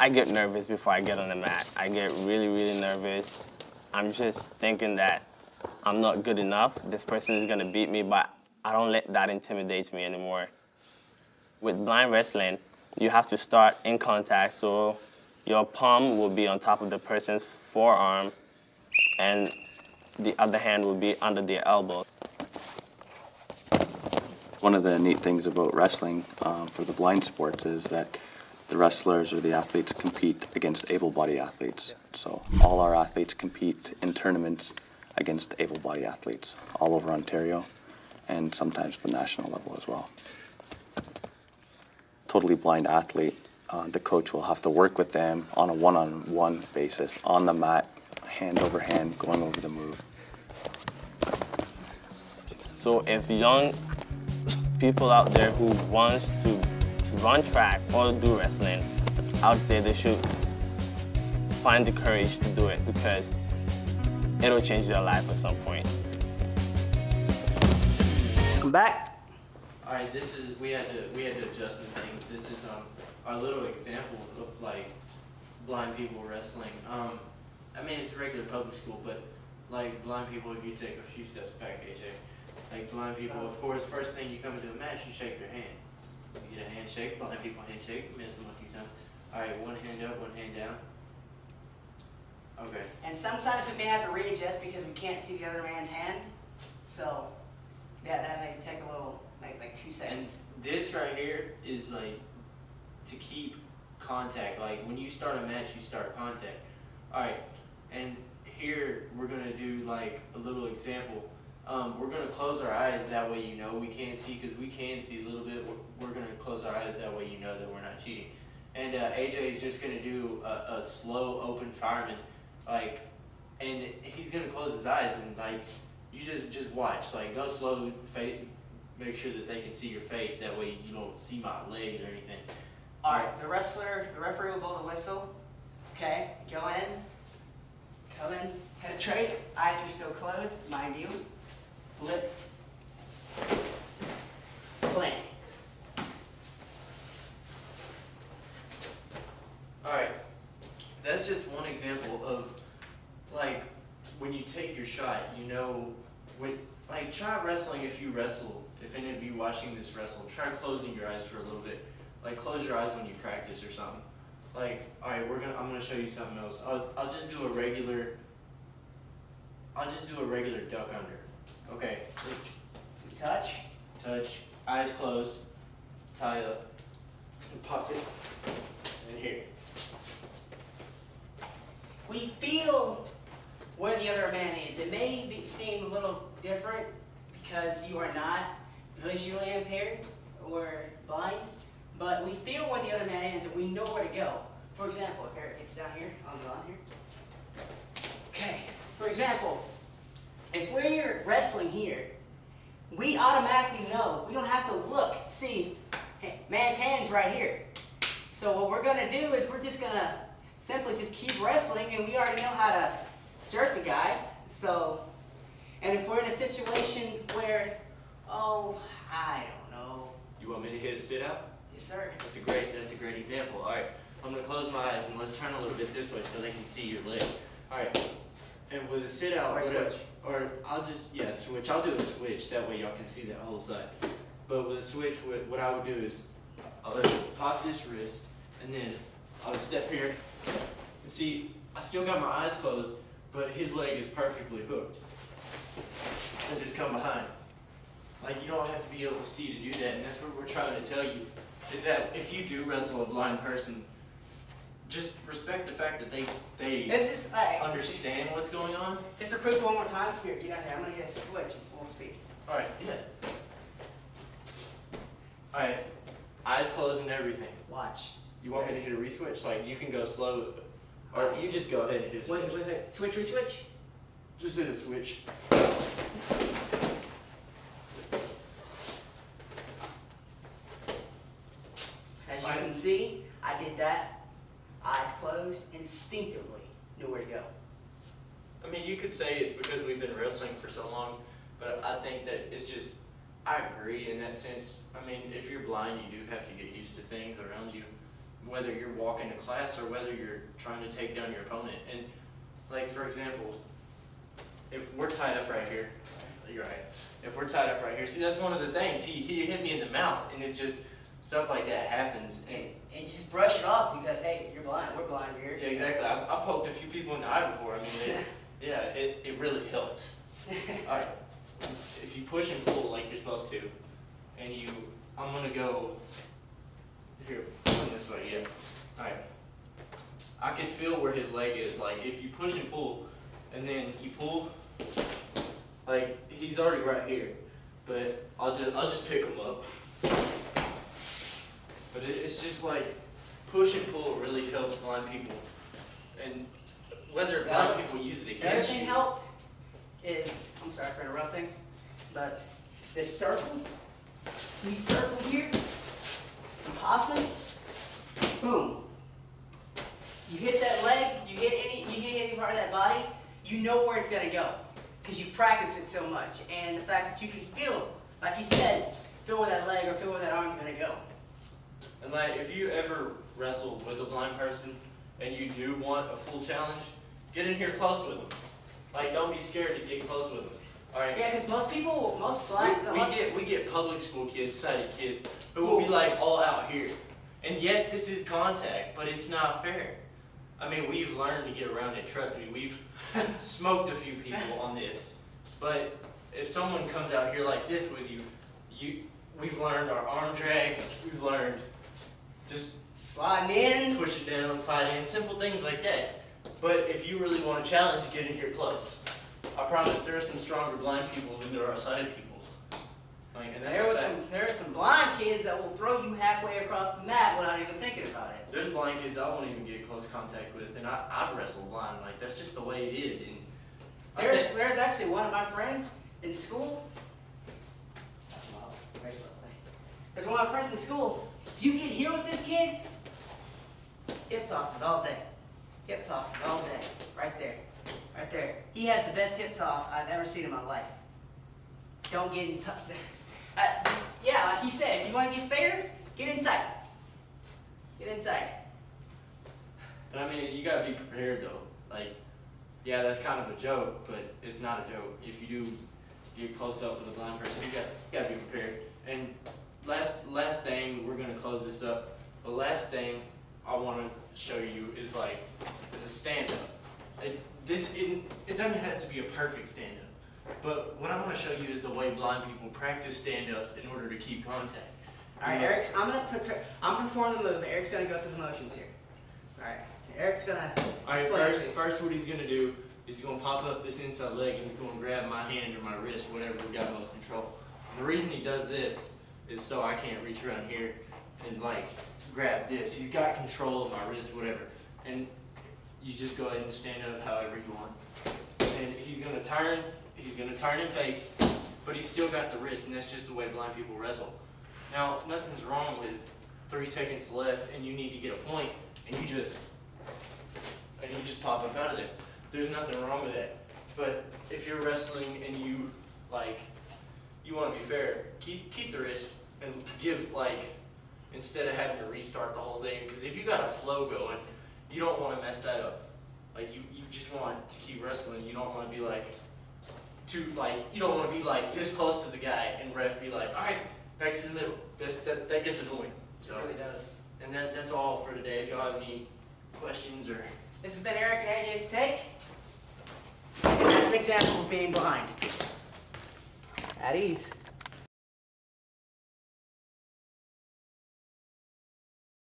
I get nervous before I get on the mat. I get really, really nervous. I'm just thinking that I'm not good enough. This person is gonna beat me, but I don't let that intimidate me anymore. With blind wrestling, you have to start in contact, so your palm will be on top of the person's forearm, and the other hand will be under their elbow. One of the neat things about wrestling for the blind sports is that the wrestlers or the athletes compete against able-bodied athletes. So all our athletes compete in tournaments against able-bodied athletes all over Ontario and sometimes the national level as well. Totally blind athlete, the coach will have to work with them on a one-on-one basis, on the mat, hand over hand, going over the move. So if young people out there who wants to run track or do wrestling, I would say they should find the courage to do it because it'll change their life at some point. Come back. All right, we had to adjust some things. This is our little examples of like blind people wrestling. I mean, it's a regular public school, but like blind people, if you take a few steps back, AJ, like blind people, of course, first thing you come into a match, you shake their hand. You get a handshake, blind people handshake, miss them a few times. All right, one hand up, one hand down. Okay. And sometimes we may have to readjust because we can't see the other man's hand. So yeah, that may take a little, like 2 seconds. And this right here is like to keep contact. Like when you start a match, you start contact. All right, and here we're gonna do like a little example. We're gonna close our eyes, that way you know we can't see, because we can see a little bit. We're gonna close our eyes, that way you know that we're not cheating. And AJ is just gonna do a slow open fireman, like, and he's gonna close his eyes and like, you just watch, like go slow, make sure that they can see your face, that way you don't see my legs or anything. All right, the referee will blow the whistle. Okay, go in, come in, penetrate, eyes are still closed, mind you. Lift, blink. Alright, that's just one example of like when you take your shot, you know, like try wrestling if you wrestle. If any of you watching this wrestle, try closing your eyes for a little bit. Like close your eyes when you practice or something. Like, alright, I'm gonna show you something else. I'll just do a regular duck under. Okay, let's Touch. touch, eyes closed, tie up, and pop it, and here. We feel where the other man is. It may seem a little different because you are not visually impaired or blind, but we feel where the other man is and we know where to go. For example, if Eric gets down here, on the line here. Okay, for example, if we're wrestling here, we automatically know. We don't have to look, see, hey, man's hand's right here. So what we're gonna do is we're just gonna simply just keep wrestling, and we already know how to jerk the guy. So, and if we're in a situation where, oh, I don't know. You want me to hit a sit out? Yes, sir. That's a great example. All right, I'm gonna close my eyes and let's turn a little bit this way so they can see your leg. All right, and with a sit out, Or switch. Or I'll just, yeah, switch. I'll do a switch, that way y'all can see that whole side. But with a switch, what I would do is, I would pop this wrist, and then I would step here, and see, I still got my eyes closed, but his leg is perfectly hooked. And just come behind. Like, you don't have to be able to see to do that, and that's what we're trying to tell you, is that if you do wrestle a blind person, just respect the fact that they understand what's going on. Just to prove one more time, here, get out here. I'm gonna hit a switch at full speed. All right, yeah. All right, eyes closed and everything. Watch. You want me to hit a re-switch? Like, you can go slow, or you just go ahead and hit a switch. Wait. Switch, re-switch. Just hit a switch. As you can see, I did that. Eyes closed, instinctively knew where to go. I mean, you could say it's because we've been wrestling for so long, but I think that it's just, I agree in that sense. I mean, if you're blind, you do have to get used to things around you. whether you're walking to class or whether you're trying to take down your opponent. And like, for example, if we're tied up right here, you're right. If we're tied up right here, see, that's one of the things. He hit me in the mouth, and it just, stuff like that happens. And you just brush it off because, hey, you're blind. We're blind here. Yeah, exactly. I've poked a few people in the eye before. I mean, it really helped. All right. If you push and pull like you're supposed to, and I'm gonna go here, going this way, yeah. All right. I can feel where his leg is. Like if you push and pull, and then you pull, like he's already right here, but I'll just pick him up. But it's just like push and pull really helps blind people, and whether blind people use it against Everything you. helped is, I'm sorry for interrupting, but this circle, you circle here, you pop it, boom. You hit that leg, you hit any part of that body, you know where it's gonna go, because you practice it so much, and the fact that you can feel, like you said, feel where that leg or feel where that arm's gonna go. And like, if you ever wrestle with a blind person and you do want a full challenge, get in here close with them. Like, don't be scared to get close with them. All right. Yeah, because most blind, We get public school kids, sighted kids, who will be like all out here. And yes, this is contact, but it's not fair. I mean, we've learned to get around it. Trust me, we've smoked a few people on this. But if someone comes out here like this with you, we've learned our arm drags. We've learned just sliding in, push it down, slide in, simple things like that. But if you really want a challenge, get in here close. I promise there are some stronger blind people than there are sighted people. Like, and that's there are some blind kids that will throw you halfway across the mat without even thinking about it. There's blind kids I won't even get close contact with, and I wrestle blind. Like, that's just the way it is. And there's actually one of my friends in school. There's one of my friends in school. You get here with this kid, hip tosses all day. Hip tosses all day. Right there. Right there. He has the best hip toss I've ever seen in my life. Don't get in touch. Yeah, like he said, if you want to get fair, get in tight. Get in tight. But I mean, you gotta be prepared though. Like, yeah, that's kind of a joke, but it's not a joke. If you do get close up with a blind person, you gotta be prepared. And last thing, we're gonna close this up. The last thing I want to show you is like, is a stand-up. It doesn't have to be a perfect stand-up. But what I'm going to show you is the way blind people practice stand-ups in order to keep contact. All right, Eric's. I'm gonna perform the move. Eric's gonna go through the motions here. All right, Eric's gonna. All right, first what he's going to do is he's going to pop up this inside leg and he's going to grab my hand or my wrist, whatever's got most control. And the reason he does this is so I can't reach around here and like grab this. He's got control of my wrist, whatever. And you just go ahead and stand up however you want. And he's going to turn and face, but he's still got the wrist, and that's just the way blind people wrestle. Now, nothing's wrong with 3 seconds left, and you need to get a point, and you just pop up out of there. There's nothing wrong with that. But if you're wrestling and you want to be fair, keep the wrist and give instead of having to restart the whole thing, because if you got a flow going, you don't want to mess that up. Like you just want to keep wrestling. You don't want to be you don't want to be like this close to the guy and ref be like, all right, back to the middle. That gets annoying. So, It really does. And that's all for today. If y'all have any questions or. This has been Eric and AJ's Take. And that's an example of being blind. At ease.